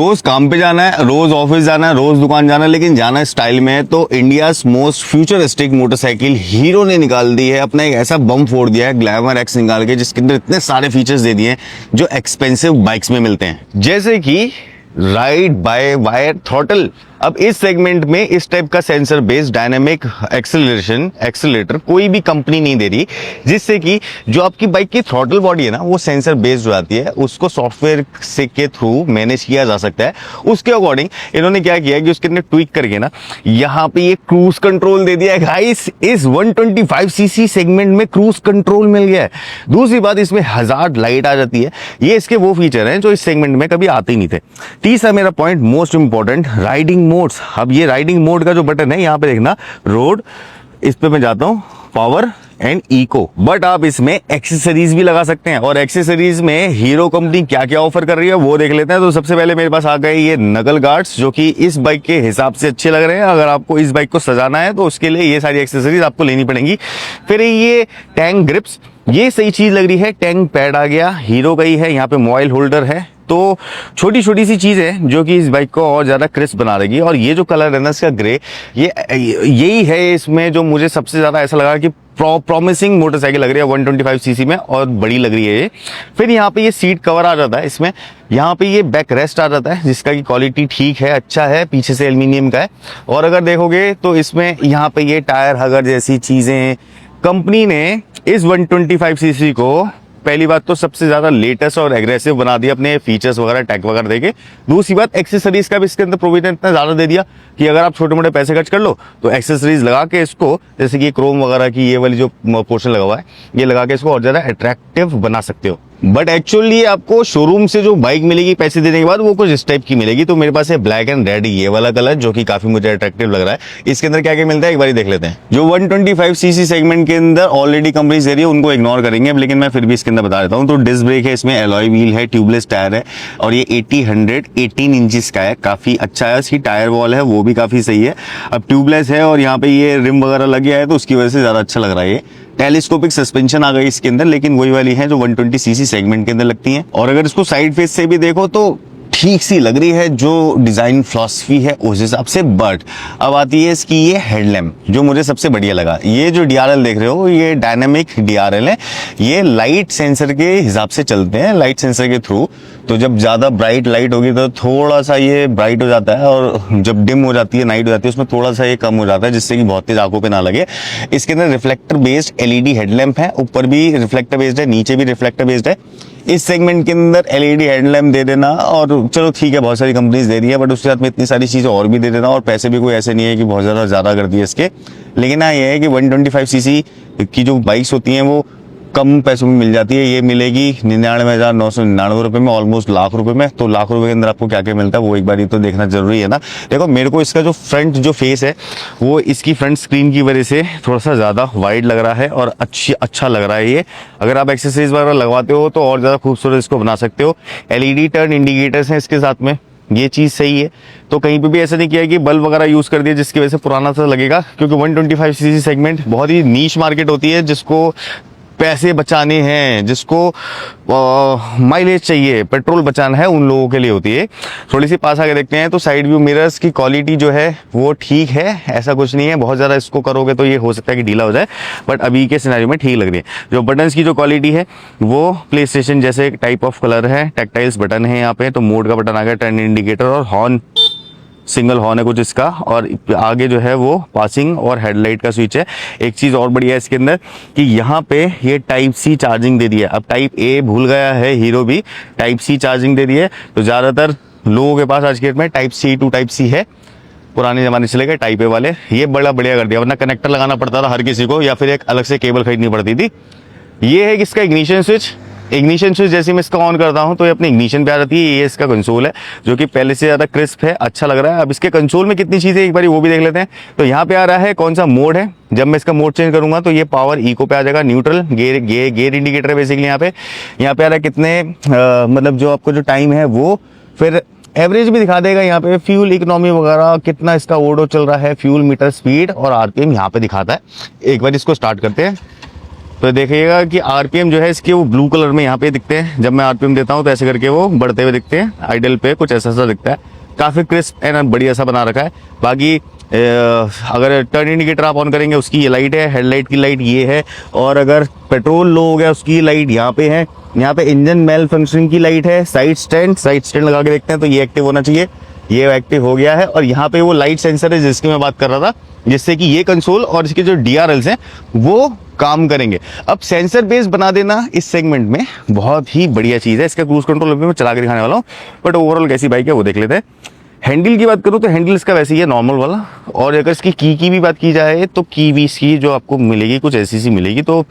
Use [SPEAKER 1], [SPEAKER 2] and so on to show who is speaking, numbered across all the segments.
[SPEAKER 1] रोज काम पे जाना है, रोज ऑफिस जाना है, रोज दुकान जाना है, लेकिन जाना है स्टाइल में, तो India's most futuristic motorcycle hero ने निकाल दी है, अपना एक ऐसा बम फोड़ दिया है ग्लैमर एक्स निकाल के, जिसके अंदर इतने सारे फीचर्स दे दिए हैं जो एक्सपेंसिव बाइक्स में मिलते हैं, जैसे कि राइड बाय वायर थ्रॉटल। अब इस सेगमेंट में इस टाइप का सेंसर बेस्ड डायनामिक एक्सेलरेटर कोई भी कंपनी नहीं दे रही, जिससे कि जो आपकी बाइक की थ्रॉटल बॉडी है ना, वो सेंसर बेस्ड हो जाती है, उसको सॉफ्टवेयर से के थ्रू मैनेज किया जा सकता है। उसके अकॉर्डिंग इन्होंने क्या किया कि उसके अंदर ट्विक करके ना यहाँ पे ये क्रूज कंट्रोल दे दिया है गाइस। इस 125 सीसी सेगमेंट में क्रूज कंट्रोल मिल गया है। दूसरी बात, इसमें हजार्ड लाइट आ जाती है। ये इसके वो फीचर हैं जो इस सेगमेंट में कभी आते ही नहीं थे। तीसरा मेरा point most important, riding modes. अब ये राइडिंग मोड का जो बटन है यहाँ पे देखना, रोड, इस पे मैं जाता हूँ, पावर एंड इको। बट आप इसमें एक्सेसरीज भी लगा सकते हैं, और एक्सेसरीज में हीरो कंपनी क्या क्या ऑफर कर रही है वो देख लेते हैं। तो सबसे पहले मेरे पास आ गए ये नकल गार्ड्स, जो कि इस बाइक के हिसाब से अच्छे लग रहे हैं। अगर आपको इस बाइक को सजाना है तो उसके लिए ये सारी एक्सेसरीज आपको लेनी पड़ेंगी। फिर ये टैंक ग्रिप्स, ये सही चीज लग रही है। टैंक पैड आ गया, हीरो का ही है। यहाँ पे मोबाइल होल्डर है। तो छोटी छोटी सी चीजें जो कि इस बाइक को और ज्यादा क्रिस्प बना देगी। और ये जो कलर है ना इसका ग्रे, ये यही है इसमें जो मुझे सबसे ज्यादा ऐसा लगा कि प्रॉमिसिंग मोटरसाइकिल लग रही है 125 सीसी में, और बड़ी लग रही है ये। फिर यहाँ पे ये सीट कवर आ जाता है इसमें। यहाँ पे ये बैक रेस्ट आ जाता है, जिसका की क्वालिटी ठीक है, अच्छा है, पीछे से एल्यूमिनियम का है। और अगर देखोगे तो इसमें यहाँ पे ये टायर हगर जैसी चीजें, कंपनी ने इस 125 सीसी को पहली बात तो सबसे ज्यादा लेटेस्ट और एग्रेसिव बना दिया अपने फीचर्स वगैरह टैग वगैरह देके। दूसरी बात, एक्सेसरीज का भी इसके अंदर प्रोविजन इतना ज्यादा दे दिया कि अगर आप छोटे मोटे पैसे खर्च कर लो तो एक्सेसरीज लगा के इसको, जैसे कि क्रोम वगैरह की ये वाली जो पोर्शन लगा हुआ है, ये लगा के इसको और ज्यादा अट्रैक्टिव बना सकते हो। बट एक्चुअली आपको शोरूम से जो बाइक मिलेगी पैसे देने के बाद, वो कुछ इस टाइप की मिलेगी। तो मेरे पास है ब्लैक एंड रेड, ये वाला कलर, जो कि काफी मुझे अट्रैक्टिव लग रहा है। इसके अंदर क्या क्या मिलता है एक बार देख लेते हैं। जो 125 सीसी सेगमेंट के अंदर ऑलरेडी कंपनी दे रही है उनको इग्नोर करेंगे, लेकिन मैं फिर भी इसके अंदर बता देता हूँ। तो डिस्क ब्रेक है, इसमें एलॉय व्हील है, ट्यूबलेस टायर है, और ये 18 इंचेस का है, काफी अच्छा है। इसकी टायर वॉल है वो भी काफी सही है। अब ट्यूबलेस है और यहाँ पे ये रिम वगैरह लग गया है, तो उसकी वजह से ज्यादा अच्छा लग रहा है। ये टेलीस्कोपिक सस्पेंशन आ गई इसके अंदर, लेकिन वही वाली है जो 120 सीसी सेगमेंट के अंदर लगती हैं। और अगर इसको साइड फेस से भी देखो तो ठीक सी लग रही है जो डिजाइन फिलॉसफी है उस हिसाब से। बट अब आती है इसकी ये हेडलैम्प, जो मुझे सबसे बढ़िया लगा। ये जो डीआरएल देख रहे हो, ये डायनामिक डीआरएल है। ये लाइट सेंसर के हिसाब से चलते हैं, लाइट सेंसर के थ्रू। तो जब ज्यादा ब्राइट लाइट होगी तो थोड़ा सा ये ब्राइट हो जाता है, और जब डिम हो जाती है, नाइट हो जाती है, उसमें थोड़ा सा ये कम हो जाता है, जिससे कि बहुत तेज आंखों पे ना लगे। इसके अंदर रिफ्लेक्टर बेस्ड एलईडी हेडलैम्प है, ऊपर भी रिफ्लेक्टर बेस्ड है, नीचे भी रिफ्लेक्टर बेस्ड है। इस सेगमेंट के अंदर एलईडी हेडलैम्प दे देना, और चलो ठीक है, बहुत सारी कंपनीज दे रही है, बट उसके साथ में इतनी सारी चीजें और भी दे देना, और पैसे भी कोई ऐसे नहीं है कि बहुत ज्यादा कर दिए इसके। लेकिन हाँ, ये है कि 125 सीसी की जो बाइक्स होती हैं वो कम पैसों में मिल जाती है। ये मिलेगी 99,999 रुपए में, ऑलमोस्ट लाख रुपए में। तो लाख रुपए के अंदर आपको क्या क्या मिलता है वो एक बार ये तो देखना जरूरी है ना। देखो, मेरे को इसका जो फ्रंट जो फेस है, वो इसकी फ्रंट स्क्रीन की वजह से थोड़ा सा ज्यादा वाइड लग रहा है और अच्छा लग रहा है। ये अगर आप एक्सेसरीज वगैरह लगवाते हो तो और ज्यादा खूबसूरत इसको बना सकते हो। एलईडी टर्न इंडिकेटर्स हैं इसके साथ में, ये चीज सही है। तो कहीं पे भी ऐसा नहीं किया कि बल्ब वगैरह यूज कर दिया जिसकी वजह से पुराना सा लगेगा, क्योंकि 125 सीसी सेगमेंट बहुत ही नीश मार्केट होती है। जिसको पैसे बचाने हैं, जिसको माइलेज चाहिए, पेट्रोल बचाना है, उन लोगों के लिए होती है। थोड़ी सी पास आके देखते हैं तो साइड व्यू मिरर्स की क्वालिटी जो है वो ठीक है, ऐसा कुछ नहीं है। बहुत ज़्यादा इसको करोगे तो ये हो सकता है कि ढीला हो जाए, बट अभी के सिनेरियो में ठीक लग रही है। जो बटन्स की जो क्वालिटी है वो प्ले स्टेशन जैसे टाइप ऑफ कलर है, टैक्टाइल्स बटन है यहाँ पे। तो मोड का बटन आ गया, टर्न इंडिकेटर और हॉर्न, सिंगल हॉर्न है कुछ इसका, और आगे जो है वो पासिंग और हेडलाइट का स्विच है। एक चीज और बढ़िया है इसके अंदर कि यहाँ पे ये टाइप सी चार्जिंग दे दी है। अब टाइप ए भूल गया है हीरो भी, टाइप सी चार्जिंग दे दी है। तो ज्यादातर लोगों के पास आज के डेट में type C to type C है, पुराने जमाने से लेकर टाइप ए वाले। ये बड़ा बढ़िया कर दिया, वरना कनेक्टर लगाना पड़ता था हर किसी को, या फिर एक अलग से केबल खरीदनी पड़ती थी। ये है इसका इग्निशन स्विच। इग्निशन स्विच जैसे मैं इसका ऑन करता हूं तो ये अपने इग्निशन पे आ जाती है। ये इसका कंसोल है जो कि पहले से ज्यादा क्रिस्प है, अच्छा लग रहा है। अब इसके कंसोल में कितनी चीजें एक बार वो भी देख लेते हैं। तो यहाँ पे आ रहा है कौन सा मोड है। जब मैं इसका मोड चेंज करूंगा तो ये पावर इको पे आ जाएगा, न्यूट्रल, गेयर इंडिकेटर है बेसिकली। यहाँ पे आ रहा है कितने मतलब जो आपको जो टाइम है वो, फिर एवरेज भी दिखा देगा यहाँ पे, फ्यूल इकोनॉमी वगैरह कितना इसका ओडो चल रहा है, फ्यूल मीटर स्पीड और आरपीएम यहाँ पे दिखाता है। एक बार इसको स्टार्ट करते हैं। तो देखिएगा कि आरपीएम जो है इसके वो ब्लू कलर में यहाँ पे दिखते हैं। जब मैं आरपीएम देता हूँ तो ऐसे करके वो बढ़ते हुए दिखते हैं। आइडल पे कुछ ऐसा सा दिखता है, काफ़ी क्रिस्प एंड बढ़िया सा बना रखा है। बाकी अगर टर्न इंडिकेटर आप ऑन करेंगे उसकी ये लाइट है, हेडलाइट की लाइट ये है, और अगर पेट्रोल लो हो गया उसकी लाइट यहाँ पे है। यहाँ पे इंजन मेल फंक्शनिंग की लाइट है। साइड स्टैंड लगा के देखते हैं तो ये एक्टिव होना चाहिए, ये एक्टिव हो गया है। और यहाँ पे वो लाइट सेंसर है जिसकी मैं बात कर रहा था, जिससे कि ये कंसोल और इसके जो DRLs हैं वो काम करेंगे। अब सेंसर बेस बना देना इस सेगमेंट में बहुत ही बढ़िया चीज़ है। इसका क्रूज कंट्रोल अभी मैं चला के दिखाने वाला हूँ, बट ओवरऑल कैसी बाइक है वो देख लेते हैं। हैंडल की बात करूँ तो हैंडल इसका वैसे ही है, नॉर्मल वाला। और अगर इसकी की भी बात की जाए तो की भी इसकी जो आपको मिलेगी कुछ ऐसी सी मिलेगी, तो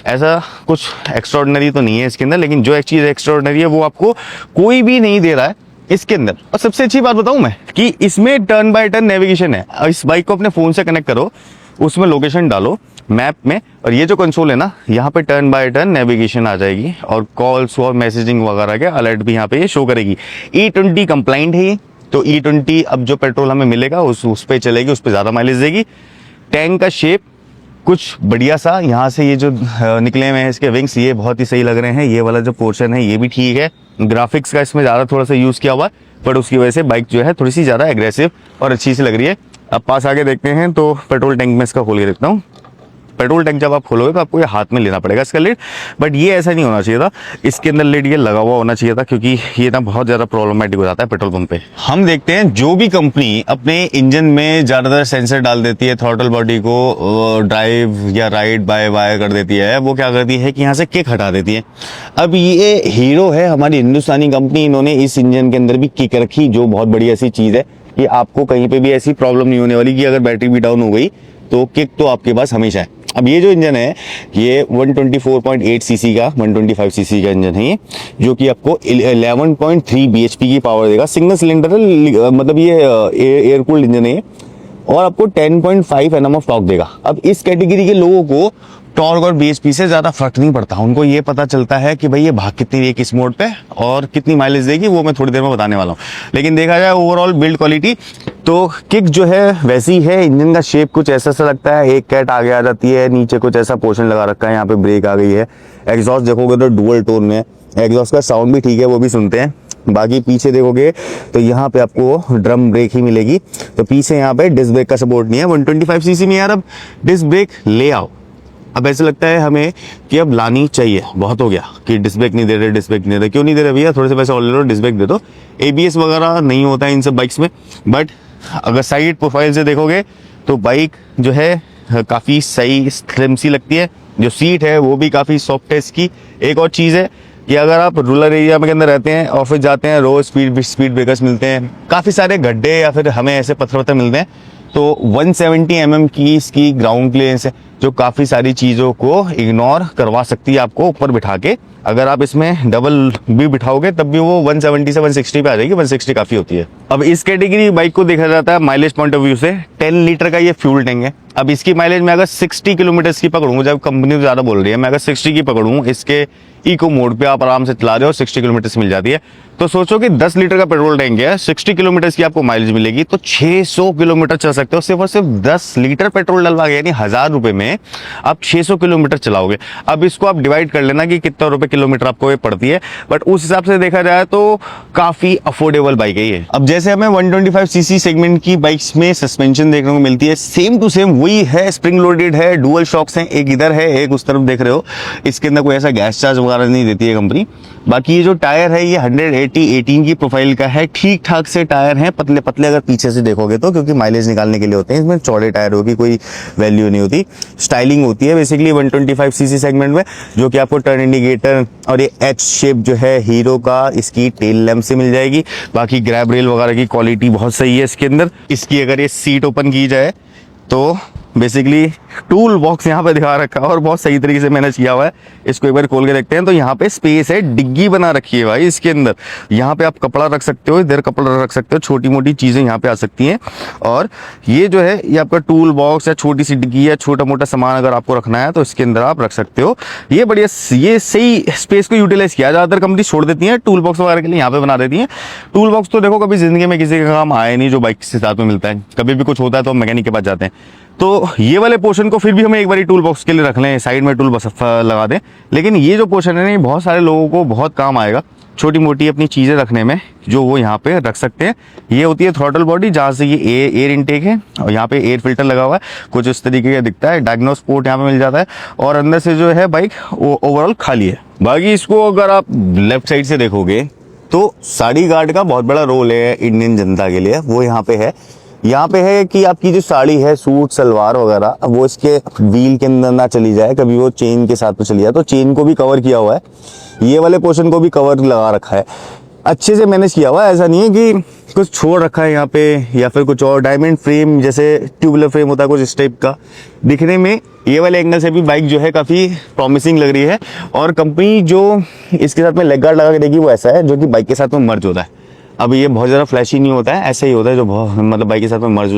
[SPEAKER 1] ऐसा कुछ एक्स्ट्राऑर्डिनरी तो नहीं है इसके अंदर। लेकिन जो एक चीज़ एक्स्ट्राऑर्डिनरी है वो आपको कोई भी नहीं दे रहा है इसके अंदर। और सबसे अच्छी बात बताऊं मैं कि इसमें टर्न बाय टर्न नेविगेशन है। इस बाइक को अपने फ़ोन से कनेक्ट करो, उसमें लोकेशन डालो मैप में, और ये जो कंसोल है ना, यहाँ पे टर्न बाय टर्न नेविगेशन आ जाएगी और कॉल्स और मैसेजिंग वगैरह के अलर्ट भी यहाँ पे ये शो करेगी। E20 कंप्लाइंट है ये, तो E20 अब जो पेट्रोल हमें मिलेगा उस पे चलेगी, उस पे ज़्यादा माइलेज देगी। टैंक का शेप कुछ बढ़िया सा, यहाँ से ये जो निकले हुए हैं इसके विंग्स ये बहुत ही सही लग रहे हैं। ये वाला जो पोर्शन है ये भी ठीक है। ग्राफिक्स का इसमें ज़्यादा थोड़ा सा यूज़ किया हुआ है, बट उसकी वजह से बाइक जो है थोड़ी सी ज़्यादा एग्रेसिव और अच्छी सी लग रही है। अब पास आगे देखते हैं तो पेट्रोल टैंक में इसका खोल के देखता हूँ। पेट्रोल टैंक जब आप खोलोगे तो आपको ये हाथ में लेना पड़ेगा इसका लिड, बट ये ऐसा नहीं होना चाहिए था। इसके अंदर लिड ये लगा हुआ होना चाहिए था, क्योंकि ये ना बहुत ज़्यादा प्रॉब्लमेटिक हो जाता है पेट्रोल पंप पे। हम देखते हैं जो भी कंपनी अपने इंजन में ज़्यादातर सेंसर डाल देती है, थ्रॉटल बॉडी को ड्राइव या राइड बाय वायर कर देती है, वो क्या करती है कि यहाँ से किक हटा देती है। अब ये हीरो है हमारी हिंदुस्तानी कंपनी, इन्होंने इस इंजन के अंदर भी किक रखी, जो बहुत बड़ी ऐसी चीज़ है कि आपको कहीं पे भी ऐसी प्रॉब्लम नहीं होने वाली कि अगर बैटरी भी डाउन हो गई तो किक तो आपके पास हमेशा है। अब ये जो इंजन है ये 124.8 सीसी का 125 सीसी का इंजन है ये, जो कि आपको 11.3 bhp की पावर देगा। सिंगल सिलेंडर मतलब ये एयर कूल्ड इंजन है, और आपको 10.5 Nm ऑफ टॉर्क देगा। अब इस कैटेगरी के लोगों को टॉर्क और bhp से ज़्यादा फर्क नहीं पड़ता, उनको ये पता चलता है कि भाई ये भाग कितनी रही है किस मोड पे और कितनी माइलेज देगी, वो मैं थोड़ी देर में बताने वाला हूँ। लेकिन देखा जाए ओवरऑल बिल्ड क्वालिटी तो किक जो है वैसी है। इंजन का शेप कुछ ऐसा सा लगता है, एक कैट आगे आ जाती है, नीचे कुछ ऐसा पोर्शन लगा रखा है, यहाँ पे ब्रेक आ गई है। एग्जॉस्ट देखोगे तो डुअल टोन में, एग्जॉस्ट का साउंड भी ठीक है, वो भी सुनते हैं। बाकी पीछे देखोगे तो यहाँ पे आपको ड्रम ब्रेक ही मिलेगी, तो पीछे यहाँ पे डिस्क ब्रेक का सपोर्ट नहीं है। 125 सीसी में यार अब डिस्क ब्रेक ले आओ। अब ऐसे लगता है हमें कि अब लानी चाहिए, बहुत हो गया कि डिस्क ब्रेक नहीं दे रहे, डिस्क ब्रेक नहीं दे रहे। क्यों नहीं दे रहे भैया, थोड़े से पैसे और ले लो, डिस्क ब्रेक दे दो। ABS वगैरह नहीं होता है इन सब बाइक्स में, बट अगर साइड प्रोफाइल से देखोगे तो बाइक जो है काफ़ी सही स्लिम सी लगती है। जो सीट है वो भी काफ़ी सॉफ्ट है इसकी। एक और चीज़ है कि अगर आप रूरल एरिया में के अंदर रहते हैं, ऑफिस जाते हैं, रोज स्पीड ब्रेकर्स मिलते हैं, काफ़ी सारे गड्ढे या फिर हमें ऐसे पत्थर वत्थर मिलते हैं, तो 170 mm की इसकी ग्राउंड क्लियरेंस है, जो काफ़ी सारी चीज़ों को इग्नोर करवा सकती है आपको ऊपर बिठा के। अगर आप इसमें डबल भी बिठाओगे तब भी वो 170 से 160 पे आ जाएगी, 160 काफ़ी होती है। अब इस कैटेगरी बाइक को देखा जाता है माइलेज पॉइंट ऑफ व्यू से। 10 लीटर का ये फ्यूल टैंक है। अब इसकी माइलेज मैं अगर 60 किलोमीटर की पकड़ूँ, जब कंपनी तो ज़्यादा बोल रही है, मैं अगर 60 की पकड़ूँ, इसके इको मोड पे आप आराम से चला रहे हो, 60 किलोमीटर से मिल जाती है। तो सोचो कि 10 लीटर का पेट्रोल टैंक है, 60 किलोमीटर की आपको माइलेज मिलेगी, तो 600 किलोमीटर चल सकते हो सिर्फ और सिर्फ 10 लीटर पेट्रोल डलवा के, यानी 1000 रुपए में आप 600 किलोमीटर चलाओगे। अब इसको आप डिवाइड कर लेना कि कितना रुपए किलोमीटर आपको ये पड़ती है, बट उस हिसाब से देखा जाए तो काफी अफोर्डेबल बाइक है ये। अब जैसे हमें 125 सीसी सेगमेंट की बाइक्स में सस्पेंशन देखने को मिलती है, सेम टू सेम वही है, स्प्रिंग लोडेड है, डुअल शॉक्स हैं, एक इधर है एक उस तरफ देख रहे हो। इसके अंदर कोई ऐसा गैस चार्ज वगैरह नहीं देती है कंपनी। बाकी ये जो टायर है ये 180/18 की प्रोफाइल का है, ठीक ठाक से टायर हैं, पतले पतले अगर पीछे से देखोगे तो, क्योंकि माइलेज निकालने के लिए होते हैं। इसमें चौड़े टायर होगी कोई वैल्यू नहीं होती, स्टाइलिंग होती है बेसिकली 125 सीसी सेगमेंट में, जो कि आपको टर्न इंडिकेटर और ये एच शेप जो है हीरो का इसकी टेल लैम्प से मिल जाएगी। बाकी ग्रैब रेल वगैरह की क्वालिटी बहुत सही है इसके अंदर। इसकी अगर ये सीट ओपन की जाए तो बेसिकली टूल बॉक्स यहाँ पे दिखा रखा है और बहुत सही तरीके से मैनेज किया हुआ है। इसको एक बार खोल के देखते हैं तो यहाँ पे स्पेस है, डिग्गी बना रखी है भाई इसके अंदर। यहाँ पे आप कपड़ा रख सकते हो, इधर कपड़ा रख सकते हो, छोटी मोटी चीज़ें यहाँ पे आ सकती हैं। और ये जो है ये आपका टूल बॉक्स या छोटी सी डिग्गी या छोटा मोटा सामान अगर आपको रखना है तो इसके अंदर आप रख सकते हो। ये बढ़िया, ये सही स्पेस को यूटिलाइज किया। ज़्यादातर कंपनी छोड़ देती है टूल बॉक्स वगैरह के लिए, यहाँ पे बना देती है। टूल बॉक्स तो देखो कभी जिंदगी में किसी का काम आए नहीं जो बाइक के साथ में मिलता है। कभी भी कुछ होता है तो हम मैकेनिक के पास जाते हैं। तो ये वाले पोर्शन को फिर भी हमें एक बार टूल बॉक्स के लिए रख लें, साइड में टूल बॉक्स लगा दें, लेकिन ये जो पोर्शन है ना, ये बहुत सारे लोगों को बहुत काम आएगा छोटी मोटी अपनी चीज़ें रखने में, जो वो यहाँ पे रख सकते हैं। ये होती है थ्रॉटल बॉडी, जहाँ से ये एयर इनटेक है, और यहाँ पे एयर फिल्टर लगा हुआ है, कुछ इस तरीके का दिखता है। डायग्नोस पोर्ट यहाँ पे मिल जाता है, और अंदर से जो है बाइक वो ओवरऑल खाली है। बाकी इसको अगर आप लेफ्ट साइड से देखोगे तो साड़ी गार्ड का बहुत बड़ा रोल है इंडियन जनता के लिए, वो यहाँ पे है। यहाँ पे है कि आपकी जो साड़ी है, सूट सलवार वगैरह, वो इसके व्हील के अंदर ना चली जाए, कभी वो चेन के साथ में चली जाए, तो चेन को भी कवर किया हुआ है, ये वाले पोर्शन को भी कवर लगा रखा है, अच्छे से मैनेज किया हुआ है। ऐसा नहीं है कि कुछ छोड़ रखा है यहाँ पे या फिर कुछ और। डायमंड फ्रेम जैसे ट्यूबुलर फ्रेम होता है कुछ इस टाइप का, दिखने में ये वाले एंगल से भी बाइक जो है काफ़ी प्रॉमिसिंग लग रही है। और कंपनी जो इसके साथ में लेग गार्ड लगा के देगी वो ऐसा है जो कि बाइक के साथ में मर्ज होता है। अब ये बहुत ज़्यादा फ्लैशी नहीं होता है, ऐसा ही होता है जो बहुत मतलब बाइक के साथ में मर्ज हो जाए।